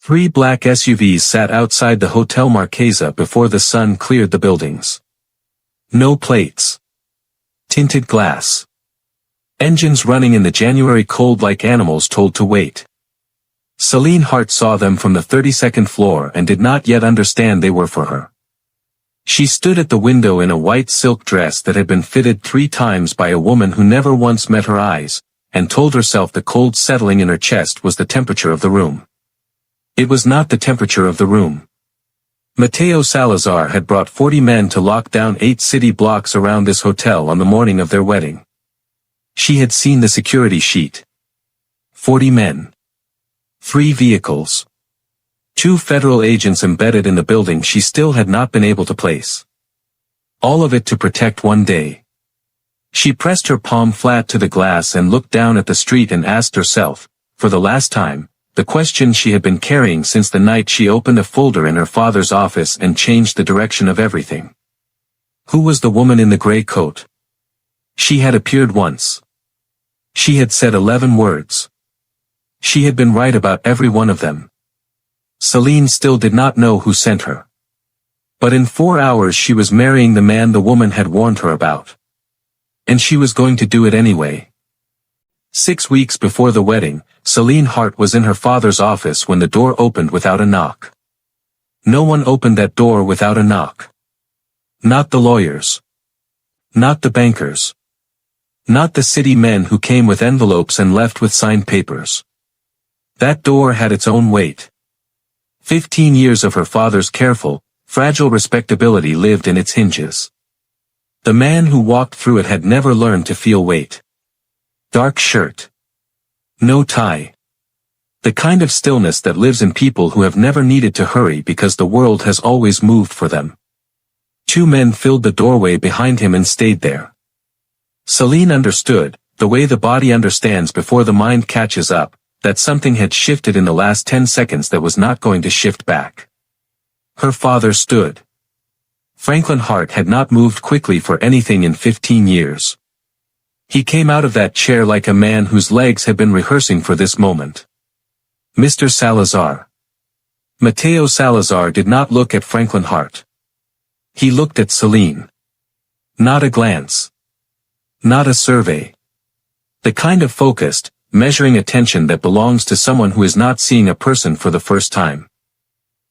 Three black SUVs sat outside the Hotel Marquesa before the sun cleared the buildings. No plates. Tinted glass. Engines running in the January cold like animals told to wait. Celine Hart saw them from the 32nd floor and did not yet understand they were for her. She stood at the window in a white silk dress that had been fitted 3 times by a woman who never once met her eyes, and told herself the cold settling in her chest was the temperature of the room. It was not the temperature of the room. Mateo Salazar had brought 40 men to lock down 8 city blocks around this hotel on the morning of their wedding. She had seen the security sheet. 40 men. 3 vehicles. 2 federal agents embedded in the building she still had not been able to place. All of it to protect one day. She pressed her palm flat to the glass and looked down at the street and asked herself, for the last time, the question she had been carrying since the night she opened a folder in her father's office and changed the direction of everything. Who was the woman in the gray coat? She had appeared once. She had said 11 words. She had been right about every one of them. Celine still did not know who sent her. But in 4 hours she was marrying the man the woman had warned her about. And she was going to do it anyway. 6 weeks before the wedding, Celine Hart was in her father's office when the door opened without a knock. No one opened that door without a knock. Not the lawyers. Not the bankers. Not the city men who came with envelopes and left with signed papers. That door had its own weight. 15 years of her father's careful, fragile respectability lived in its hinges. The man who walked through it had never learned to feel weight. Dark shirt. No tie. The kind of stillness that lives in people who have never needed to hurry because the world has always moved for them. 2 men filled the doorway behind him and stayed there. Celine understood, the way the body understands before the mind catches up, that something had shifted in the last 10 seconds that was not going to shift back. Her father stood. Franklin Hart had not moved quickly for anything in 15 years. He came out of that chair like a man whose legs had been rehearsing for this moment. Mr. Salazar. Mateo Salazar did not look at Franklin Hart. He looked at Celine. Not a glance. Not a survey. The kind of focused, measuring attention that belongs to someone who is not seeing a person for the first time.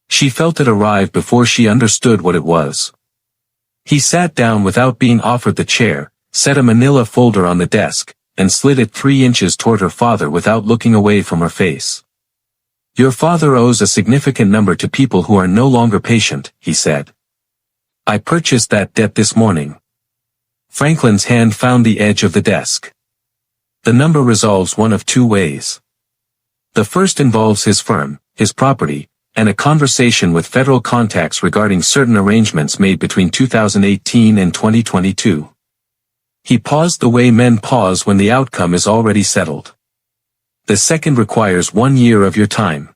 She felt it arrive before she understood what it was. He sat down without being offered the chair, set a manila folder on the desk, and slid it 3 inches toward her father without looking away from her face. Your father owes a significant number to people who are no longer patient, he said. I purchased that debt this morning. Franklin's hand found the edge of the desk. The number resolves one of 2 ways. The first involves his firm, his property, and a conversation with federal contacts regarding certain arrangements made between 2018 and 2022. He paused the way men pause when the outcome is already settled. The second requires 1 year of your time.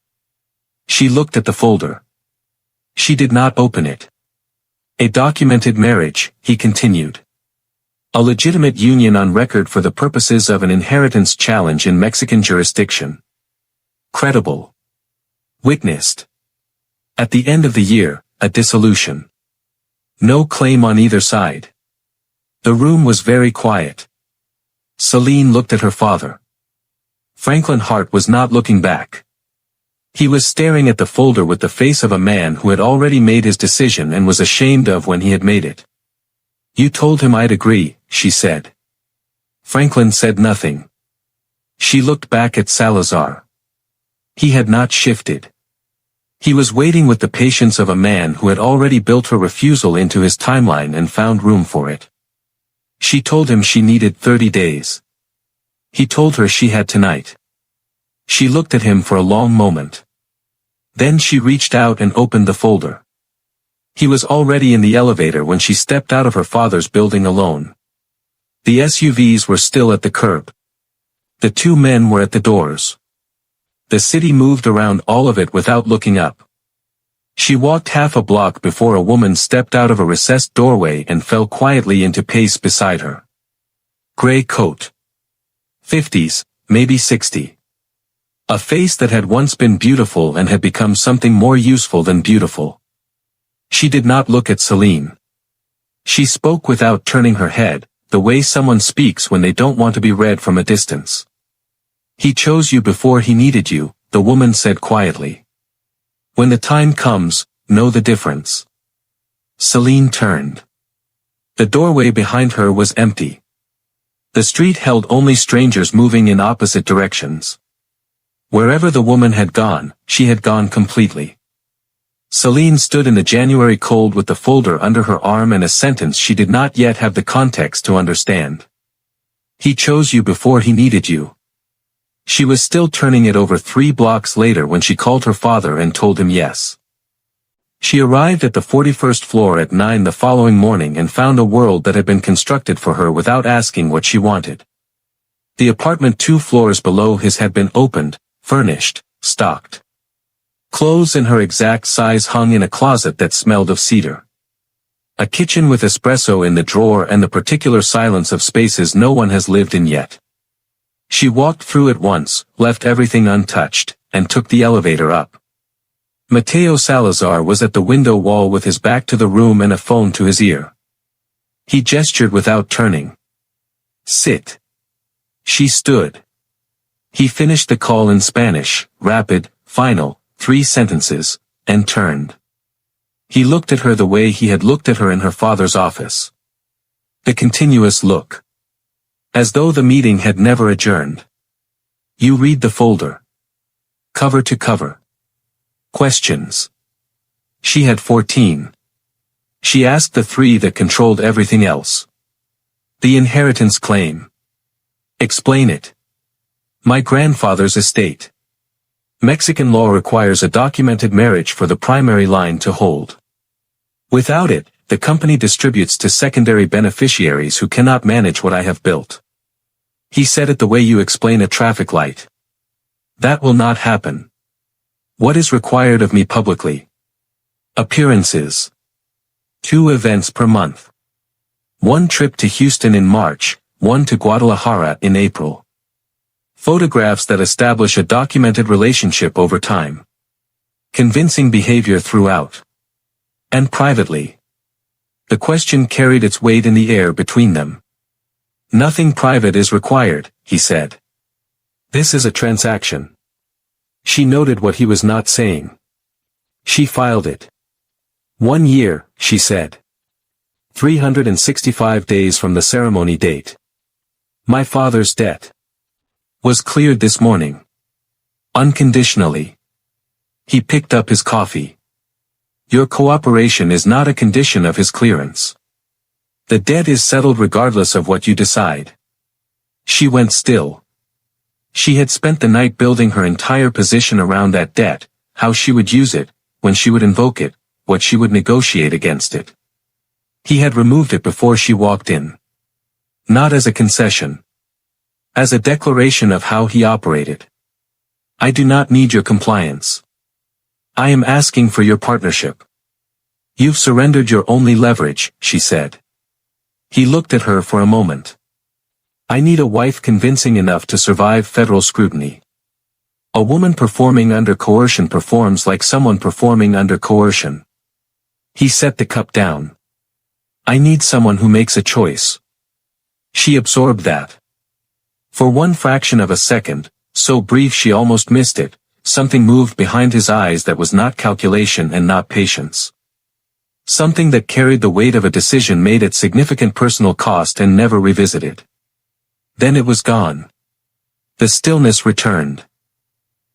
She looked at the folder. She did not open it. A documented marriage, he continued. A legitimate union on record for the purposes of an inheritance challenge in Mexican jurisdiction. Credible. Witnessed. At the end of the year, a dissolution. No claim on either side. The room was very quiet. Celine looked at her father. Franklin Hart was not looking back. He was staring at the folder with the face of a man who had already made his decision and was ashamed of when he had made it. You told him I'd agree, she said. Franklin said nothing. She looked back at Salazar. He had not shifted. He was waiting with the patience of a man who had already built her refusal into his timeline and found room for it. She told him she needed 30 days. He told her she had tonight. She looked at him for a long moment. Then she reached out and opened the folder. He was already in the elevator when she stepped out of her father's building alone. The SUVs were still at the curb. The 2 men were at the doors. The city moved around all of it without looking up. She walked half a block before a woman stepped out of a recessed doorway and fell quietly into pace beside her. Gray coat. 50s, maybe 60. A face that had once been beautiful and had become something more useful than beautiful. She did not look at Celine. She spoke without turning her head, the way someone speaks when they don't want to be read from a distance. He chose you before he needed you, the woman said quietly. When the time comes, know the difference. Celine turned. The doorway behind her was empty. The street held only strangers moving in opposite directions. Wherever the woman had gone, she had gone completely. Celine stood in the January cold with the folder under her arm and a sentence she did not yet have the context to understand. He chose you before he needed you. She was still turning it over 3 blocks later when she called her father and told him yes. She arrived at the 41st floor at 9 the following morning and found a world that had been constructed for her without asking what she wanted. The apartment 2 floors below his had been opened, furnished, stocked. Clothes in her exact size hung in a closet that smelled of cedar. A kitchen with espresso in the drawer and the particular silence of spaces no one has lived in yet. She walked through it once, left everything untouched, and took the elevator up. Mateo Salazar was at the window wall with his back to the room and a phone to his ear. He gestured without turning. Sit. She stood. He finished the call in Spanish, rapid, final, 3 sentences, and turned. He looked at her the way he had looked at her in her father's office. The continuous look. As though the meeting had never adjourned. You read the folder. Cover to cover. Questions. She had 14. She asked the 3 that controlled everything else. The inheritance claim. Explain it. My grandfather's estate. Mexican law requires a documented marriage for the primary line to hold. Without it, the company distributes to secondary beneficiaries who cannot manage what I have built. He said it the way you explain a traffic light. That will not happen. What is required of me publicly? Appearances. 2 events per month. 1 trip to Houston in March, 1 to Guadalajara in April. Photographs that establish a documented relationship over time. Convincing behavior throughout. And privately. The question carried its weight in the air between them. Nothing private is required, he said. This is a transaction. She noted what he was not saying. She filed it. 1 year, she said. 365 days from the ceremony date. My father's debt was cleared this morning. Unconditionally. He picked up his coffee. Your cooperation is not a condition of his clearance. The debt is settled regardless of what you decide. She went still. She had spent the night building her entire position around that debt, how she would use it, when she would invoke it, what she would negotiate against it. He had removed it before she walked in. Not as a concession. As a declaration of how he operated. I do not need your compliance. I am asking for your partnership. You've surrendered your only leverage, she said. He looked at her for a moment. I need a wife convincing enough to survive federal scrutiny. A woman performing under coercion performs like someone performing under coercion. He set the cup down. I need someone who makes a choice. She absorbed that. For 1 fraction of a second, so brief she almost missed it, something moved behind his eyes that was not calculation and not patience. Something that carried the weight of a decision made at significant personal cost and never revisited. Then it was gone. The stillness returned.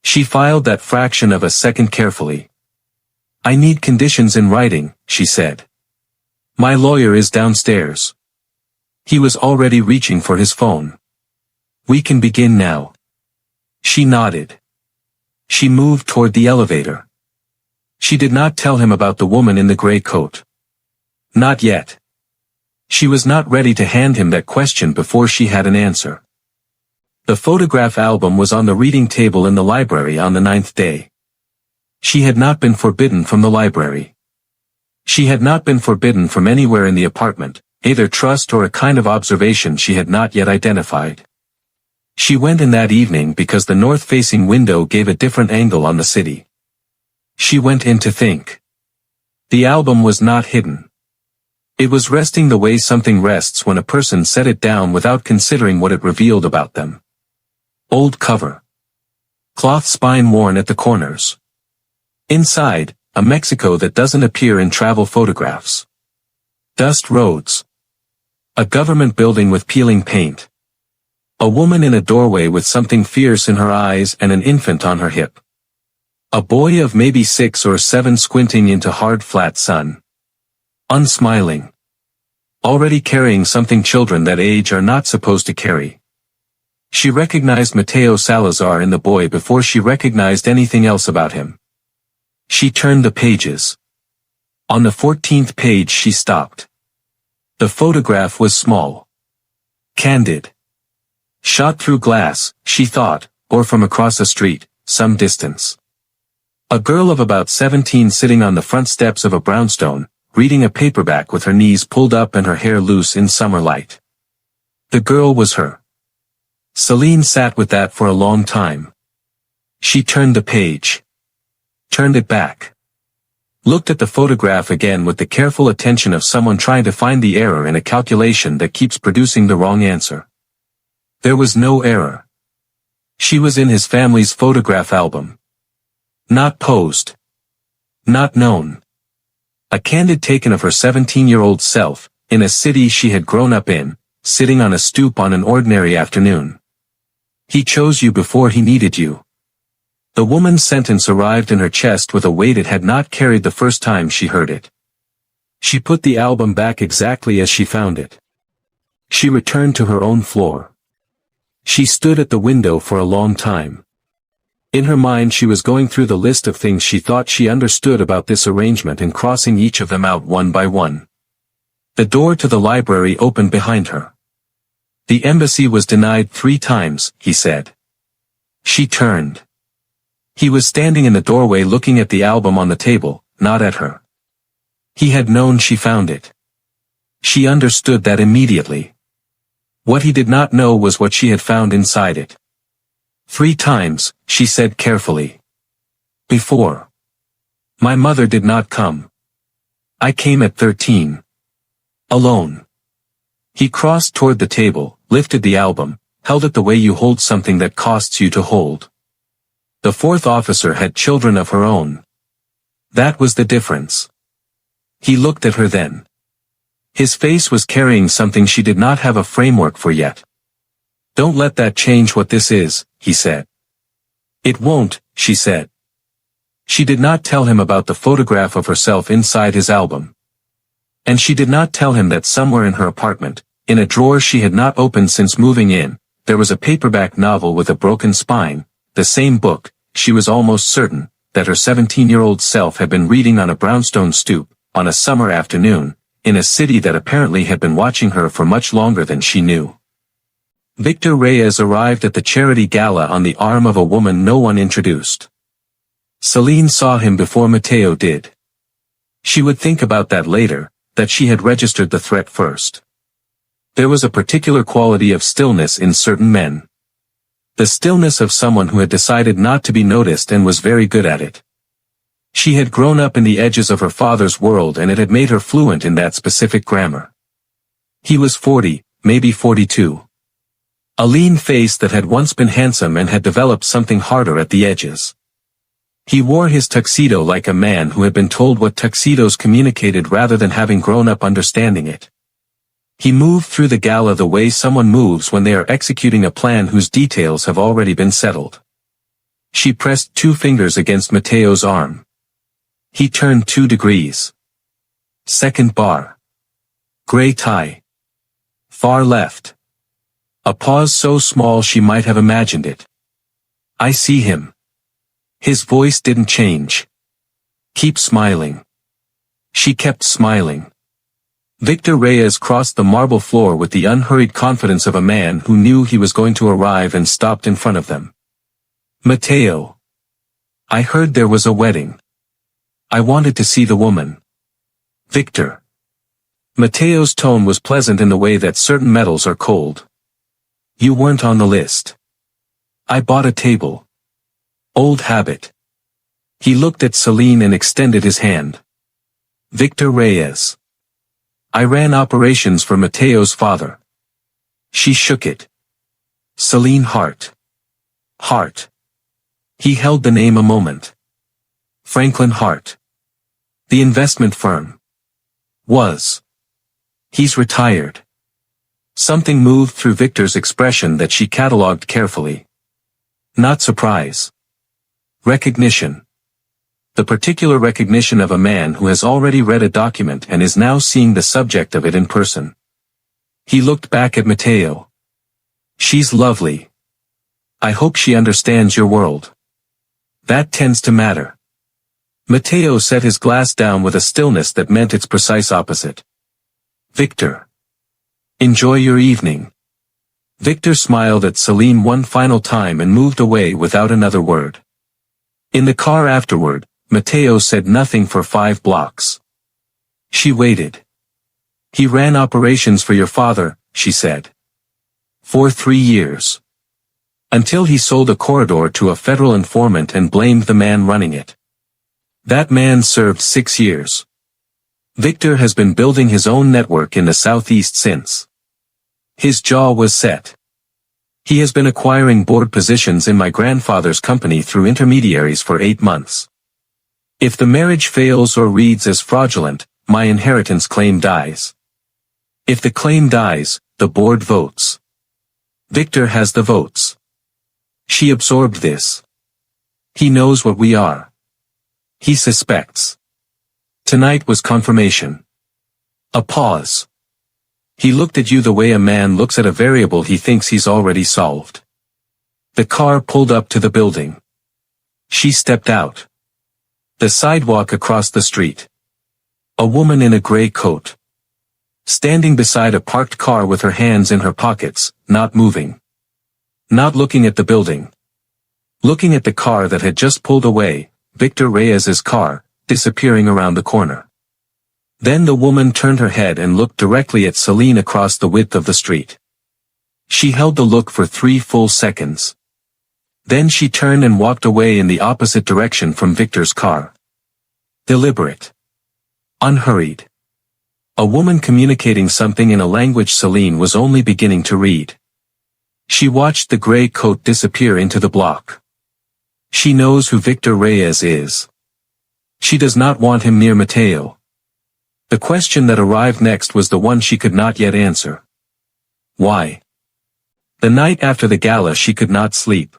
She filed that fraction of a second carefully. I need conditions in writing, she said. My lawyer is downstairs. He was already reaching for his phone. We can begin now. She nodded. She moved toward the elevator. She did not tell him about the woman in the gray coat. Not yet. She was not ready to hand him that question before she had an answer. The photograph album was on the reading table in the library on the 9th day. She had not been forbidden from the library. She had not been forbidden from anywhere in the apartment, either trust or a kind of observation she had not yet identified. She went in that evening because the north-facing window gave a different angle on the city. She went in to think. The album was not hidden. It was resting the way something rests when a person set it down without considering what it revealed about them. Old cover. Cloth spine worn at the corners. Inside, a Mexico that doesn't appear in travel photographs. Dust roads. A government building with peeling paint. A woman in a doorway with something fierce in her eyes and an infant on her hip. A boy of maybe 6 or 7 squinting into hard flat sun. Unsmiling. Already carrying something children that age are not supposed to carry. She recognized Mateo Salazar in the boy before she recognized anything else about him. She turned the pages. On the 14th page she stopped. The photograph was small. Candid. Shot through glass, she thought, or from across a street, some distance. A girl of about 17 sitting on the front steps of a brownstone, reading a paperback with her knees pulled up and her hair loose in summer light. The girl was her. Celine sat with that for a long time. She turned the page. Turned it back. Looked at the photograph again with the careful attention of someone trying to find the error in a calculation that keeps producing the wrong answer. There was no error. She was in his family's photograph album. Not posed. Not known. A candid taken of her 17-year-old self, in a city she had grown up in, sitting on a stoop on an ordinary afternoon. He chose you before he needed you. The woman's sentence arrived in her chest with a weight it had not carried the first time she heard it. She put the album back exactly as she found it. She returned to her own floor. She stood at the window for a long time. In her mind she was going through the list of things she thought she understood about this arrangement and crossing each of them out one by one. The door to the library opened behind her. The embassy was denied 3 times, he said. She turned. He was standing in the doorway looking at the album on the table, not at her. He had known she found it. She understood that immediately. What he did not know was what she had found inside it. 3 times, she said carefully. Before. My mother did not come. I came at 13. Alone. He crossed toward the table, lifted the album, held it the way you hold something that costs you to hold. The 4th officer had children of her own. That was the difference. He looked at her then. His face was carrying something she did not have a framework for yet. Don't let that change what this is, he said. It won't, she said. She did not tell him about the photograph of herself inside his album. And she did not tell him that somewhere in her apartment, in a drawer she had not opened since moving in, there was a paperback novel with a broken spine, the same book, she was almost certain, that her 17-year-old self had been reading on a brownstone stoop, on a summer afternoon, in a city that apparently had been watching her for much longer than she knew. Victor Reyes arrived at the charity gala on the arm of a woman no one introduced. Celine saw him before Mateo did. She would think about that later, that she had registered the threat first. There was a particular quality of stillness in certain men. The stillness of someone who had decided not to be noticed and was very good at it. She had grown up in the edges of her father's world and it had made her fluent in that specific grammar. He was 40, maybe 42. A lean face that had once been handsome and had developed something harder at the edges. He wore his tuxedo like a man who had been told what tuxedos communicated rather than having grown up understanding it. He moved through the gala the way someone moves when they are executing a plan whose details have already been settled. She pressed 2 fingers against Mateo's arm. He turned 2 degrees. Second bar. Gray tie. Far left. A pause so small she might have imagined it. I see him. His voice didn't change. Keep smiling. She kept smiling. Victor Reyes crossed the marble floor with the unhurried confidence of a man who knew he was going to arrive and stopped in front of them. Mateo. I heard there was a wedding. I wanted to see the woman. Victor. Mateo's tone was pleasant in the way that certain metals are cold. You weren't on the list. I bought a table. Old habit. He looked at Celine and extended his hand. Victor Reyes. I ran operations for Mateo's father. She shook it. Celine Hart. Hart. He held the name a moment. Franklin Hart. The investment firm. Was. He's retired. Something moved through Victor's expression that she catalogued carefully. Not surprise. Recognition. The particular recognition of a man who has already read a document and is now seeing the subject of it in person. He looked back at Mateo. She's lovely. I hope she understands your world. That tends to matter. Mateo set his glass down with a stillness that meant its precise opposite. Victor. Enjoy your evening. Victor smiled at Celine one final time and moved away without another word. In the car afterward, Mateo said nothing for 5 blocks. She waited. He ran operations for your father, she said. For 3 years. Until he sold a corridor to a federal informant and blamed the man running it. That man served 6 years. Victor has been building his own network in the Southeast since. His jaw was set. He has been acquiring board positions in my grandfather's company through intermediaries for 8 months. If the marriage fails or reads as fraudulent, my inheritance claim dies. If the claim dies, the board votes. Victor has the votes. She absorbed this. He knows what we are. He suspects. Tonight was confirmation. A pause. He looked at you the way a man looks at a variable he thinks he's already solved. The car pulled up to the building. She stepped out. The sidewalk across the street. A woman in a gray coat. Standing beside a parked car with her hands in her pockets, not moving. Not looking at the building. Looking at the car that had just pulled away, Victor Reyes's car, disappearing around the corner. Then the woman turned her head and looked directly at Celine across the width of the street. She held the look for 3 full seconds. Then she turned and walked away in the opposite direction from Victor's car. Deliberate. Unhurried. A woman communicating something in a language Celine was only beginning to read. She watched the gray coat disappear into the block. She knows who Victor Reyes is. She does not want him near Mateo. The question that arrived next was the one she could not yet answer. Why? The night after the gala she could not sleep.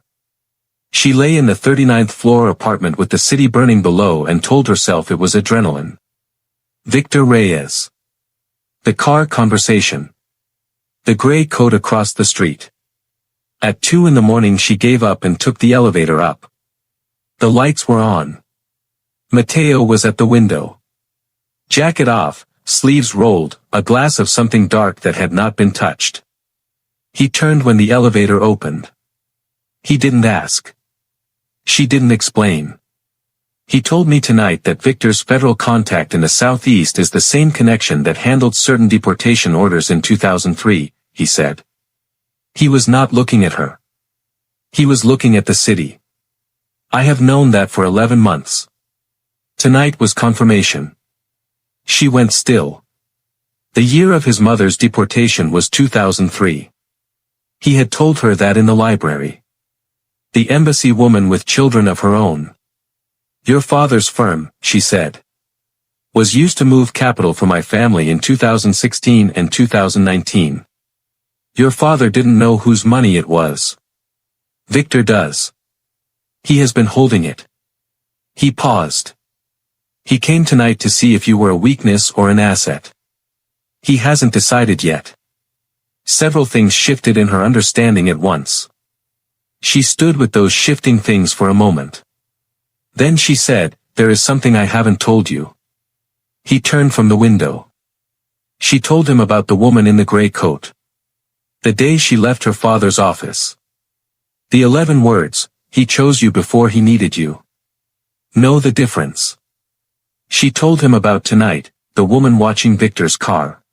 She lay in the 39th floor apartment with the city burning below and told herself it was adrenaline. Victor Reyes. The car conversation. The gray coat across the street. At 2 in the morning she gave up and took the elevator up. The lights were on. Mateo was at the window. Jacket off, sleeves rolled, a glass of something dark that had not been touched. He turned when the elevator opened. He didn't ask. She didn't explain. He told me tonight that Victor's federal contact in the Southeast is the same connection that handled certain deportation orders in 2003, he said. He was not looking at her. He was looking at the city. I have known that for 11 months. Tonight was confirmation. She went still. The year of his mother's deportation was 2003. He had told her that in the library. The embassy woman with children of her own. Your father's firm, she said, was used to move capital for my family in 2016 and 2019. Your father didn't know whose money it was. Victor does. He has been holding it. He paused. He came tonight to see if you were a weakness or an asset. He hasn't decided yet. Several things shifted in her understanding at once. She stood with those shifting things for a moment. Then she said, there is something I haven't told you. He turned from the window. She told him about the woman in the gray coat. The day she left her father's office. The 11 words, he chose you before he needed you. Know the difference. She told him about tonight, the woman watching Victor's car.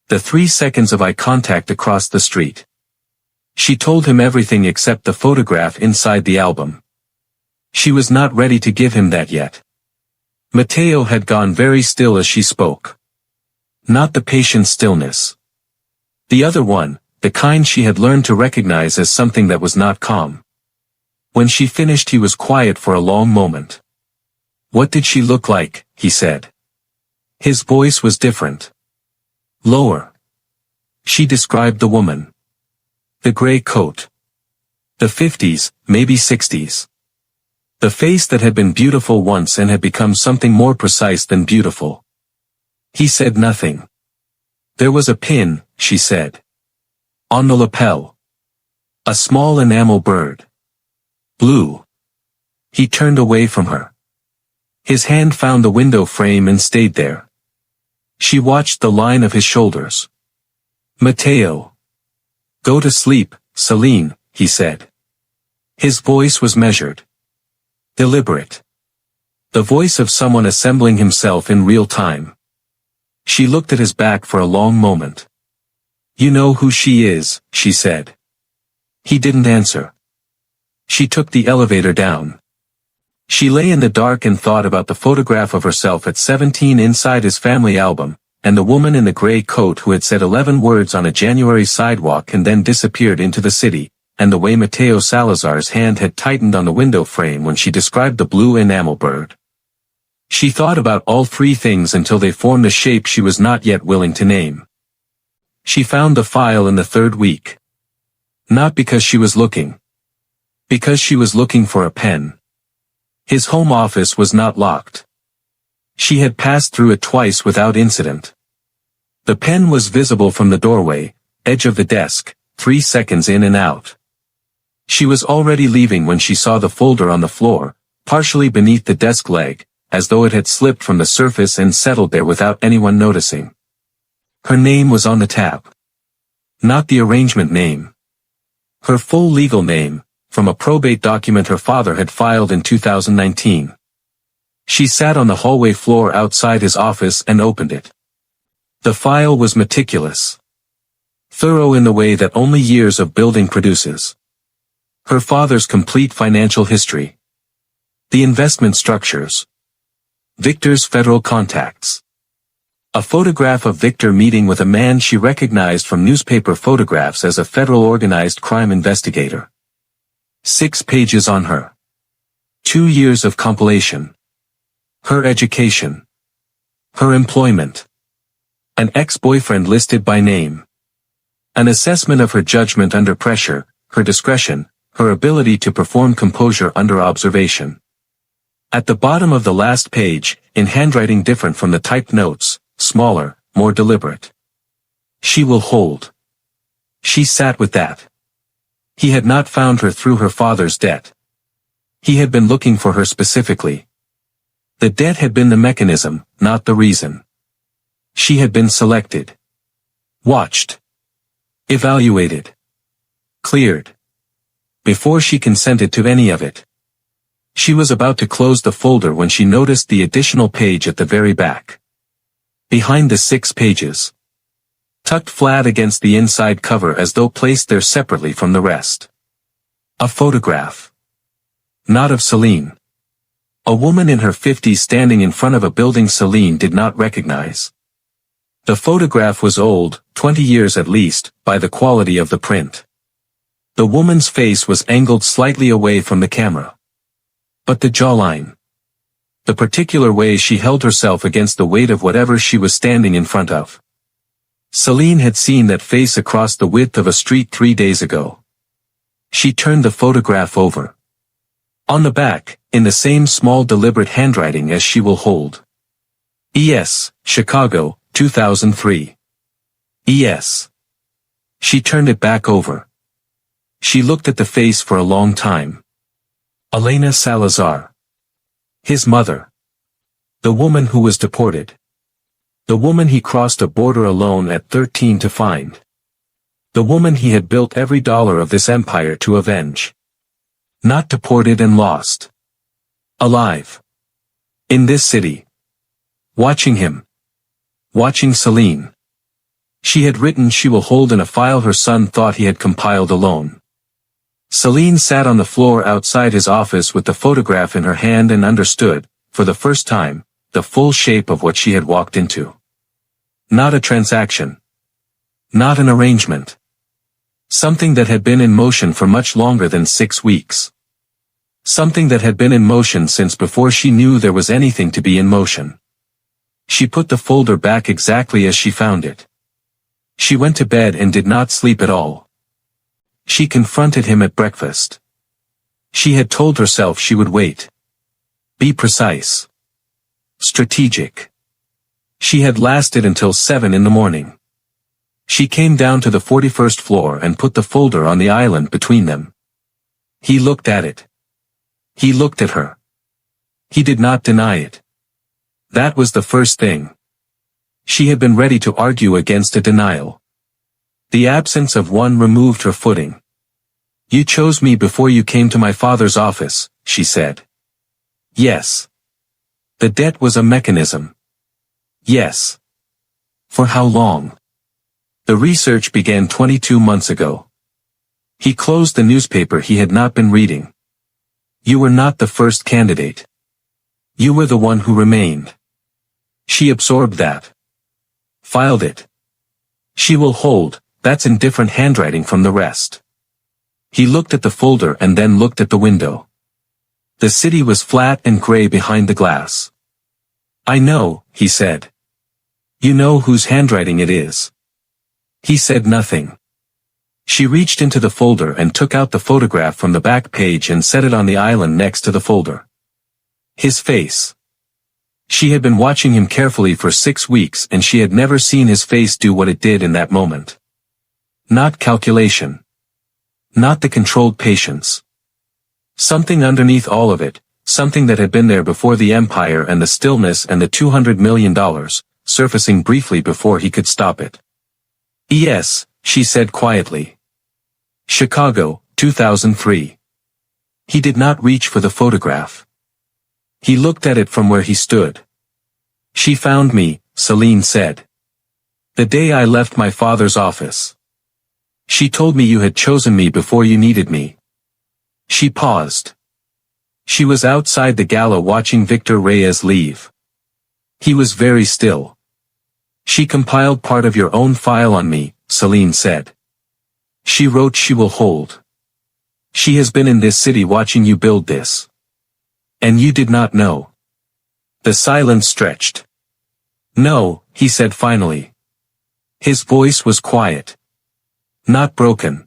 The 3 seconds of eye contact across the street. She told him everything except the photograph inside the album. She was not ready to give him that yet. Mateo had gone very still as she spoke. Not the patient stillness. The other one, the kind she had learned to recognize as something that was not calm. When she finished he was quiet for a long moment. "What did she look like?" he said. His voice was different. Lower. She described the woman. The gray coat. The 50s, maybe 60s. The face that had been beautiful once and had become something more precise than beautiful. He said nothing. "There was a pin," she said. "On the lapel. A small enamel bird. Blue." He turned away from her. His hand found the window frame and stayed there. She watched the line of his shoulders. "Mateo. Go to sleep, Celine," he said. His voice was measured. Deliberate. The voice of someone assembling himself in real time. She looked at his back for a long moment. "You know who she is," she said. He didn't answer. She took the elevator down. She lay in the dark and thought about the photograph of herself at 17 inside his family album, and the woman in the gray coat who had said 11 words on a January sidewalk and then disappeared into the city, and the way Mateo Salazar's hand had tightened on the window frame when she described the blue enamel bird. She thought about all three things until they formed a shape she was not yet willing to name. She found the file in the third week. Not because she was looking. Because she was looking for a pen. His home office was not locked. She had passed through it twice without incident. The pen was visible from the doorway, edge of the desk, 3 seconds in and out. She was already leaving when she saw the folder on the floor, partially beneath the desk leg, as though it had slipped from the surface and settled there without anyone noticing. Her name was on the tab. Not the arrangement name. Her full legal name, from a probate document her father had filed in 2019. She sat on the hallway floor outside his office and opened it. The file was meticulous. Thorough in the way that only years of building produces. Her father's complete financial history. The investment structures. Victor's federal contacts. A photograph of Victor meeting with a man she recognized from newspaper photographs as a federal organized crime investigator. 6 pages on her. 2 years of compilation. Her education. Her employment. An ex-boyfriend listed by name. An assessment of her judgment under pressure, her discretion, her ability to perform composure under observation. At the bottom of the last page, in handwriting different from the typed notes, smaller, more deliberate. She will hold. She sat with that. He had not found her through her father's debt. He had been looking for her specifically. The debt had been the mechanism, not the reason. She had been selected. Watched. Evaluated. Cleared. Before she consented to any of it. She was about to close the folder when she noticed the additional page at the very back. Behind the 6 pages. Tucked flat against the inside cover as though placed there separately from the rest. A photograph. Not of Celine. A woman in her 50s standing in front of a building Celine did not recognize. The photograph was old, 20 years at least, by the quality of the print. The woman's face was angled slightly away from the camera. But the jawline. The particular way she held herself against the weight of whatever she was standing in front of. Celine had seen that face across the width of a street 3 days ago. She turned the photograph over. On the back, in the same small deliberate handwriting as she will hold. E.S., Chicago, 2003. E.S. She turned it back over. She looked at the face for a long time. Elena Salazar. His mother. The woman who was deported. The woman he crossed a border alone at 13 to find. The woman he had built every dollar of this empire to avenge. Not deported and lost. Alive. In this city. Watching him. Watching Celine. She had written she will hold in a file her son thought he had compiled alone. Celine sat on the floor outside his office with the photograph in her hand and understood, for the first time, the full shape of what she had walked into. Not a transaction. Not an arrangement. Something that had been in motion for much longer than 6 weeks. Something that had been in motion since before she knew there was anything to be in motion. She put the folder back exactly as she found it. She went to bed and did not sleep at all. She confronted him at breakfast. She had told herself she would wait. Be precise. Strategic. She had lasted until 7 in the morning. She came down to the 41st floor and put the folder on the island between them. He looked at it. He looked at her. He did not deny it. That was the first thing. She had been ready to argue against a denial. The absence of one removed her footing. You chose me before you came to my father's office, she said. Yes. The debt was a mechanism. Yes. For how long? The research began 22 months ago. He closed the newspaper he had not been reading. You were not the first candidate. You were the one who remained. She absorbed that. Filed it. She will hold, that's in different handwriting from the rest. He looked at the folder and then looked at the window. The city was flat and gray behind the glass. I know, he said. You know whose handwriting it is. He said nothing. She reached into the folder and took out the photograph from the back page and set it on the island next to the folder. His face. She had been watching him carefully for 6 weeks and she had never seen his face do what it did in that moment. Not calculation. Not the controlled patience. Something underneath all of it, something that had been there before the empire and the stillness and the $200 million, surfacing briefly before he could stop it. Yes, she said quietly. Chicago, 2003. He did not reach for the photograph. He looked at it from where he stood. She found me, Celine said. The day I left my father's office. She told me you had chosen me before you needed me. She paused. She was outside the gala watching Victor Reyes leave. He was very still. She compiled part of your own file on me, Celine said. She wrote she will hold. She has been in this city watching you build this. And you did not know. The silence stretched. No, he said finally. His voice was quiet. Not broken.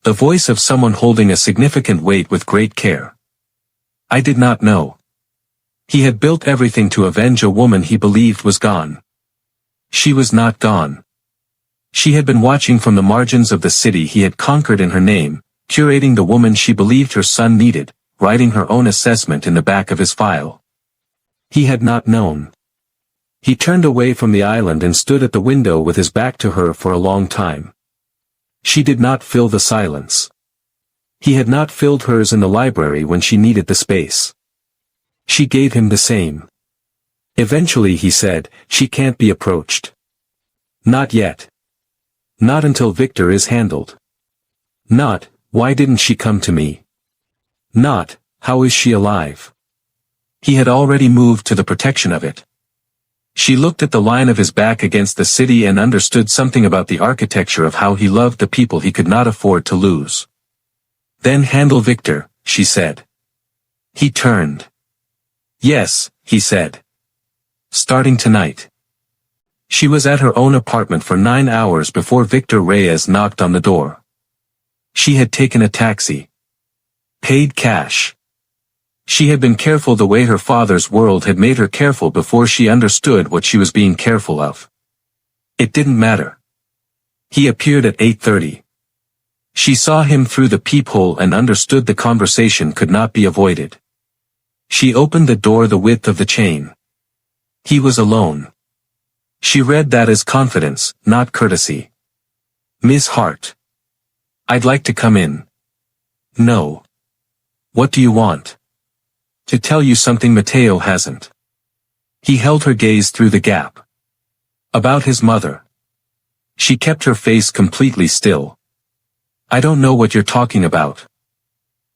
The voice of someone holding a significant weight with great care. I did not know. He had built everything to avenge a woman he believed was gone. She was not gone. She had been watching from the margins of the city he had conquered in her name, curating the woman she believed her son needed, writing her own assessment in the back of his file. He had not known. He turned away from the island and stood at the window with his back to her for a long time. She did not fill the silence. He had not filled hers in the library when she needed the space. She gave him the same. Eventually he said, she can't be approached. Not yet. Not until Victor is handled. Not, why didn't she come to me? Not, how is she alive? He had already moved to the protection of it. She looked at the line of his back against the city and understood something about the architecture of how he loved the people he could not afford to lose. Then handle Victor, she said. He turned. Yes, he said. Starting tonight. She was at her own apartment for 9 hours before Victor Reyes knocked on the door. She had taken a taxi. Paid cash. She had been careful the way her father's world had made her careful before she understood what she was being careful of. It didn't matter. He appeared at 8:30. She saw him through the peephole and understood the conversation could not be avoided. She opened the door the width of the chain. He was alone. She read that as confidence, not courtesy. Miss Hart. I'd like to come in. No. What do you want? To tell you something Mateo hasn't. He held her gaze through the gap. About his mother. She kept her face completely still. I don't know what you're talking about.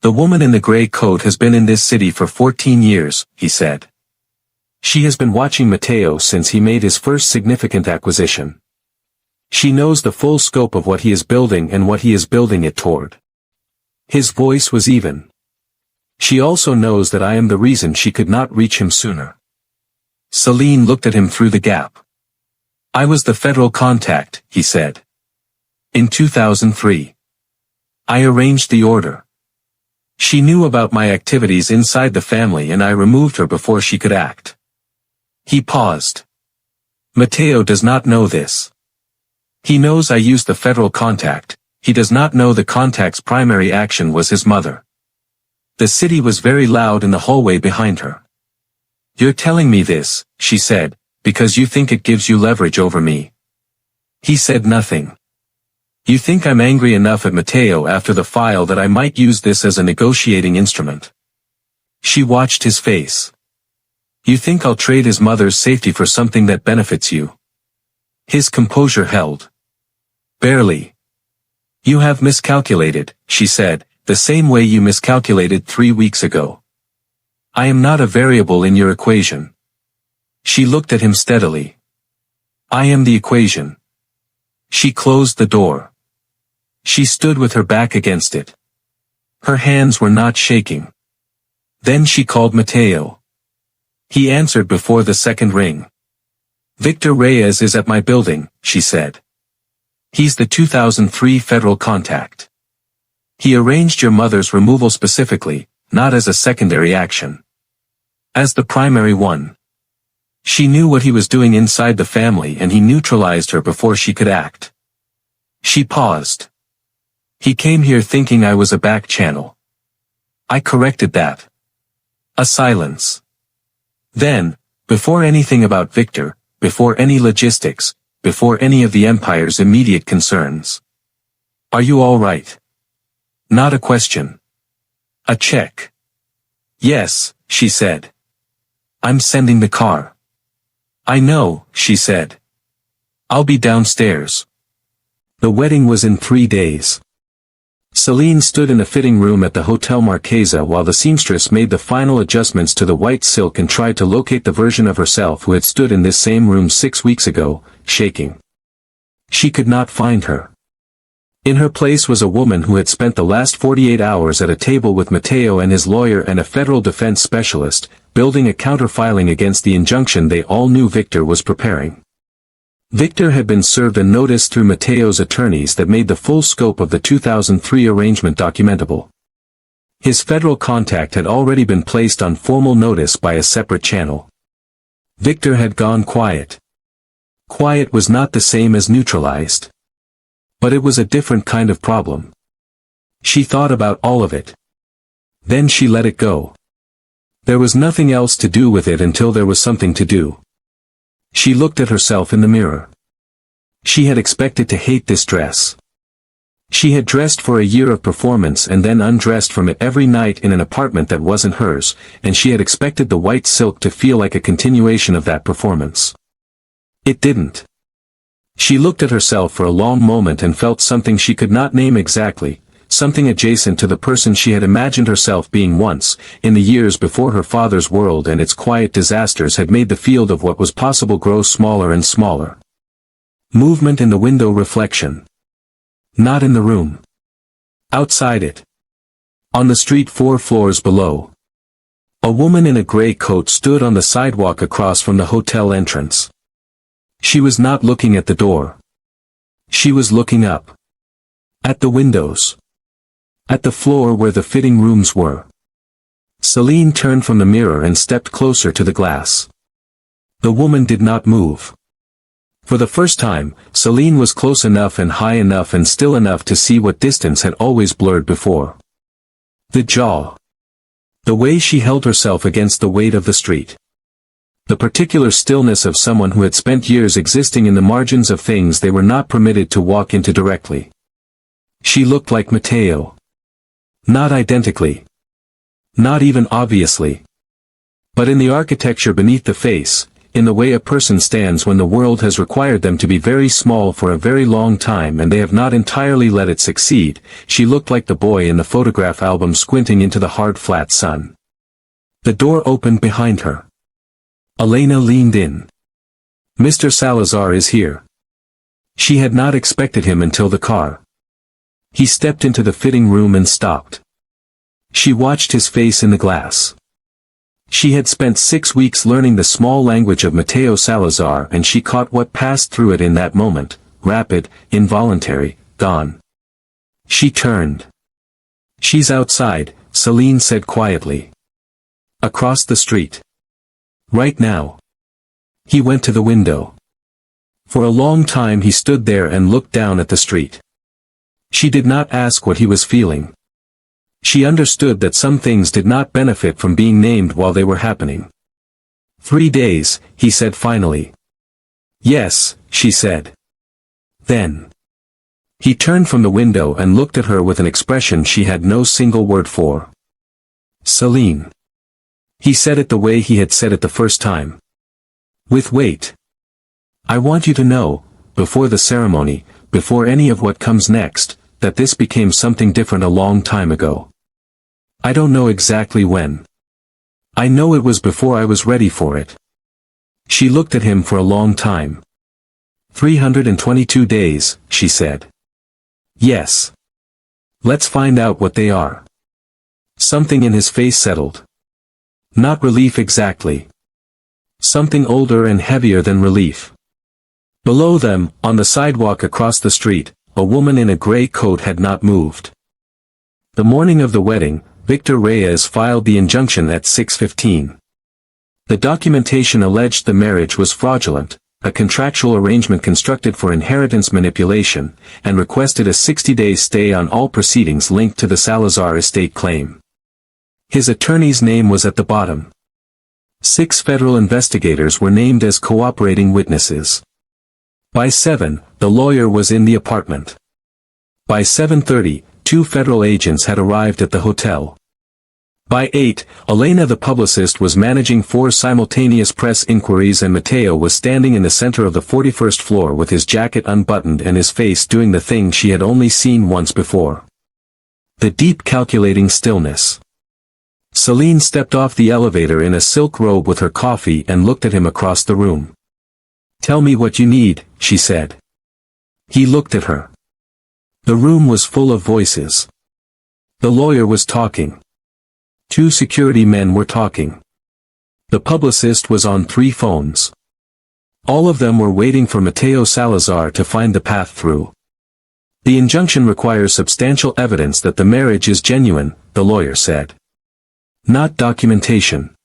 The woman in the gray coat has been in this city for 14 years, he said. She has been watching Mateo since he made his first significant acquisition. She knows the full scope of what he is building and what he is building it toward. His voice was even. She also knows that I am the reason she could not reach him sooner. Celine looked at him through the gap. I was the federal contact, he said. In 2003. I arranged the order. She knew about my activities inside the family and I removed her before she could act. He paused. Mateo does not know this. He knows I used the federal contact, he does not know the contact's primary action was his mother. The city was very loud in the hallway behind her. You're telling me this, she said, because you think it gives you leverage over me. He said nothing. You think I'm angry enough at Mateo after the file that I might use this as a negotiating instrument. She watched his face. You think I'll trade his mother's safety for something that benefits you? His composure held. Barely. You have miscalculated, she said, the same way you miscalculated 3 weeks ago. I am not a variable in your equation. She looked at him steadily. I am the equation. She closed the door. She stood with her back against it. Her hands were not shaking. Then she called Mateo. He answered before the second ring. Victor Reyes is at my building, she said. He's the 2003 federal contact. He arranged your mother's removal specifically, not as a secondary action. As the primary one. She knew what he was doing inside the family and he neutralized her before she could act. She paused. He came here thinking I was a back channel. I corrected that. A silence. Then, before anything about Victor, before any logistics, before any of the Empire's immediate concerns. Are you all right? Not a question. A check. Yes, she said. I'm sending the car. I know, she said. I'll be downstairs. The wedding was in 3 days. Celine stood in the fitting room at the Hotel Marquesa while the seamstress made the final adjustments to the white silk and tried to locate the version of herself who had stood in this same room 6 weeks ago, shaking. She could not find her. In her place was a woman who had spent the last 48 hours at a table with Mateo and his lawyer and a federal defense specialist, building a counter-filing against the injunction they all knew Victor was preparing. Victor had been served a notice through Mateo's attorneys that made the full scope of the 2003 arrangement documentable. His federal contact had already been placed on formal notice by a separate channel. Victor had gone quiet. Quiet was not the same as neutralized. But it was a different kind of problem. She thought about all of it. Then she let it go. There was nothing else to do with it until there was something to do. She looked at herself in the mirror. She had expected to hate this dress. She had dressed for a year of performance and then undressed from it every night in an apartment that wasn't hers, and she had expected the white silk to feel like a continuation of that performance. It didn't. She looked at herself for a long moment and felt something she could not name exactly, something adjacent to the person she had imagined herself being once, in the years before her father's world and its quiet disasters had made the field of what was possible grow smaller and smaller. Movement in the window reflection. Not in the room. Outside it. On the street 4 floors below. A woman in a gray coat stood on the sidewalk across from the hotel entrance. She was not looking at the door. She was looking up. At the windows. At the floor where the fitting rooms were. Celine turned from the mirror and stepped closer to the glass. The woman did not move. For the first time, Celine was close enough and high enough and still enough to see what distance had always blurred before. The jaw. The way she held herself against the weight of the street. The particular stillness of someone who had spent years existing in the margins of things they were not permitted to walk into directly. She looked like Mateo. Not identically. Not even obviously. But in the architecture beneath the face, in the way a person stands when the world has required them to be very small for a very long time and they have not entirely let it succeed. She looked like the boy in the photograph album squinting into the hard flat sun. The door opened behind her. Elena leaned in. "Mr. Salazar is here." She had not expected him until the car. He stepped into the fitting room and stopped. She watched his face in the glass. She had spent 6 weeks learning the small language of Mateo Salazar and she caught what passed through it in that moment, rapid, involuntary, gone. She turned. "She's outside," Celine said quietly. "Across the street. Right now." He went to the window. For a long time he stood there and looked down at the street. She did not ask what he was feeling. She understood that some things did not benefit from being named while they were happening. 3 days, he said finally. "Yes," she said. Then. He turned from the window and looked at her with an expression she had no single word for. "Celine." He said it the way he had said it the first time. With weight. "I want you to know, before the ceremony, before any of what comes next, that this became something different a long time ago. I don't know exactly when. I know it was before I was ready for it." She looked at him for a long time. 322 days, she said. "Yes. Let's find out what they are." Something in his face settled. Not relief exactly. Something older and heavier than relief. Below them, on the sidewalk across the street, a woman in a gray coat had not moved. The morning of the wedding, Victor Reyes filed the injunction at 6:15. The documentation alleged the marriage was fraudulent, a contractual arrangement constructed for inheritance manipulation, and requested a 60-day stay on all proceedings linked to the Salazar estate claim. His attorney's name was at the bottom. 6 federal investigators were named as cooperating witnesses. By 7, the lawyer was in the apartment. By 7:30, 2 federal agents had arrived at the hotel. By 8, Elena the publicist was managing 4 simultaneous press inquiries and Mateo was standing in the center of the 41st floor with his jacket unbuttoned and his face doing the thing she had only seen once before. The deep calculating stillness. Celine stepped off the elevator in a silk robe with her coffee and looked at him across the room. "Tell me what you need," she said. He looked at her. The room was full of voices. The lawyer was talking. 2 security men were talking. The publicist was on 3 phones. All of them were waiting for Mateo Salazar to find the path through. "The injunction requires substantial evidence that the marriage is genuine," the lawyer said. "Not documentation.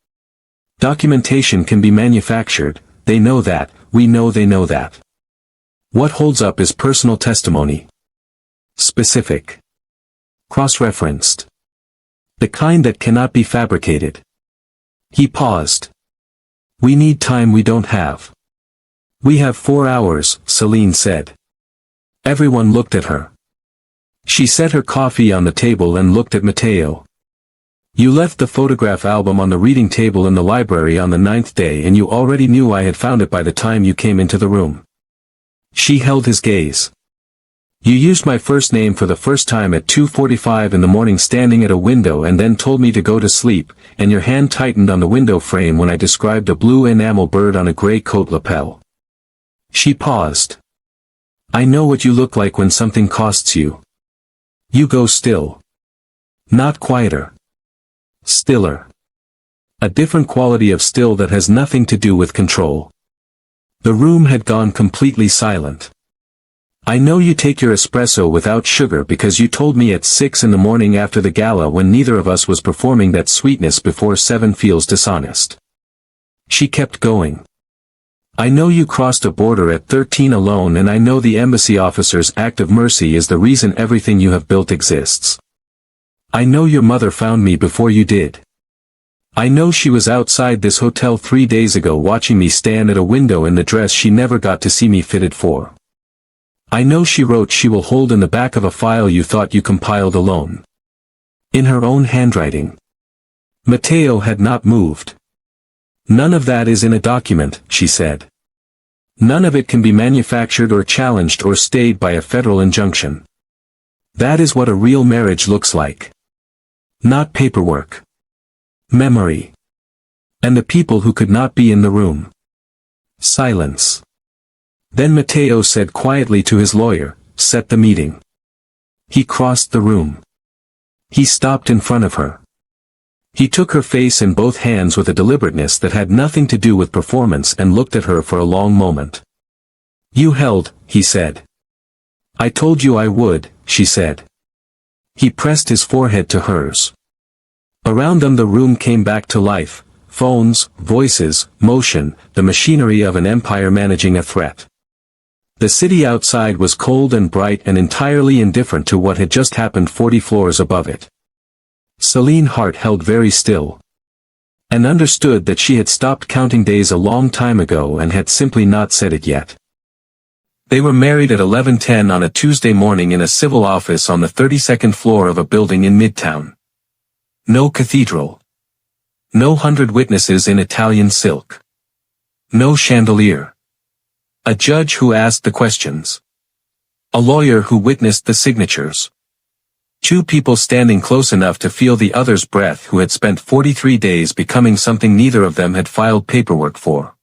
Documentation can be manufactured, they know that, we know they know that. What holds up is personal testimony. Specific. Cross-referenced. The kind that cannot be fabricated." He paused. "We need time we don't have." "We have 4 hours," Celine said. Everyone looked at her. She set her coffee on the table and looked at Mateo. "You left the photograph album on the reading table in the library on the 9th day and you already knew I had found it by the time you came into the room." She held his gaze. "You used my first name for the first time at 2:45 in the morning standing at a window and then told me to go to sleep, and your hand tightened on the window frame when I described a blue enamel bird on a gray coat lapel." She paused. "I know what you look like when something costs you. You go still. Not quieter. Stiller. A different quality of still that has nothing to do with control." The room had gone completely silent. "I know you take your espresso without sugar because you told me at 6 in the morning after the gala when neither of us was performing that sweetness before 7 feels dishonest." She kept going. "I know you crossed a border at 13 alone and I know the embassy officer's act of mercy is the reason everything you have built exists. I know your mother found me before you did. I know she was outside this hotel 3 days ago watching me stand at a window in the dress she never got to see me fitted for. I know she wrote she will hold in the back of a file you thought you compiled alone. In her own handwriting." Mateo had not moved. None of that is in a document, she said. None of it can be manufactured or challenged or stayed by a federal injunction. That is what a real marriage looks like. Not paperwork. Memory. And the people who could not be in the room. Silence. Then Mateo said quietly to his lawyer, "Set the meeting." He crossed the room. He stopped in front of her. He took her face in both hands with a deliberateness that had nothing to do with performance and looked at her for a long moment. "You held," he said. "I told you I would," she said. He pressed his forehead to hers. Around them the room came back to life, phones, voices, motion, the machinery of an empire managing a threat. The city outside was cold and bright and entirely indifferent to what had just happened 40 floors above it. Celine Hart held very still. And understood that she had stopped counting days a long time ago and had simply not said it yet. They were married at 11:10 on a Tuesday morning in a civil office on the 32nd floor of a building in Midtown. No cathedral. No 100 witnesses in Italian silk. No chandelier. A judge who asked the questions. A lawyer who witnessed the signatures. Two people standing close enough to feel the other's breath who had spent 43 days becoming something neither of them had filed paperwork for.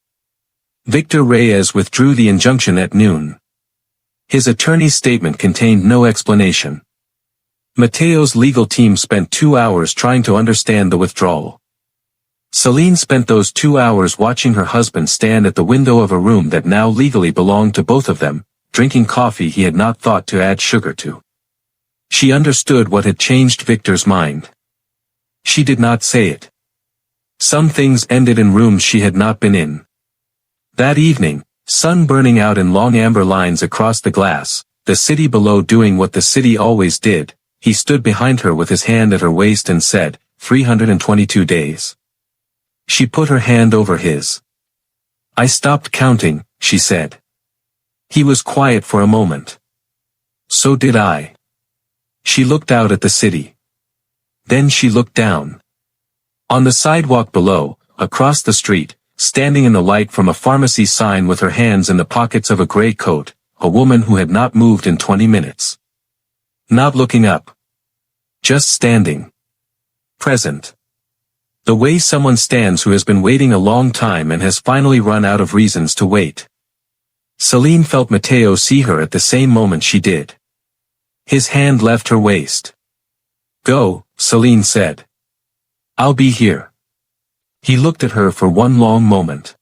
Victor Reyes withdrew the injunction at noon. His attorney's statement contained no explanation. Mateo's legal team spent 2 hours trying to understand the withdrawal. Celine spent those 2 hours watching her husband stand at the window of a room that now legally belonged to both of them, drinking coffee he had not thought to add sugar to. She understood what had changed Victor's mind. She did not say it. Some things ended in rooms she had not been in. That evening, sun burning out in long amber lines across the glass, the city below doing what the city always did, he stood behind her with his hand at her waist and said, 322 days. She put her hand over his. "I stopped counting," she said. He was quiet for a moment. "So did I." She looked out at the city. Then she looked down. On the sidewalk below, across the street, standing in the light from a pharmacy sign with her hands in the pockets of a gray coat, a woman who had not moved in 20 minutes. Not looking up. Just standing. Present. The way someone stands who has been waiting a long time and has finally run out of reasons to wait. Celine felt Mateo see her at the same moment she did. His hand left her waist. "Go," Celine said. "I'll be here." He looked at her for one long moment.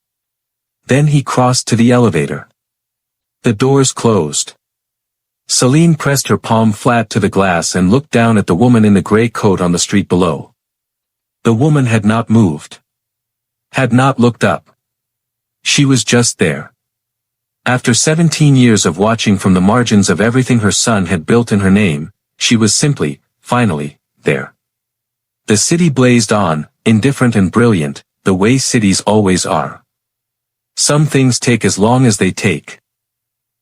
Then he crossed to the elevator. The doors closed. Celine pressed her palm flat to the glass and looked down at the woman in the gray coat on the street below. The woman had not moved. Had not looked up. She was just there. After 17 years of watching from the margins of everything her son had built in her name, she was simply, finally, there. The city blazed on, indifferent and brilliant, the way cities always are. Some things take as long as they take.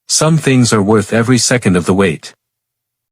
Some things are worth every second of the wait.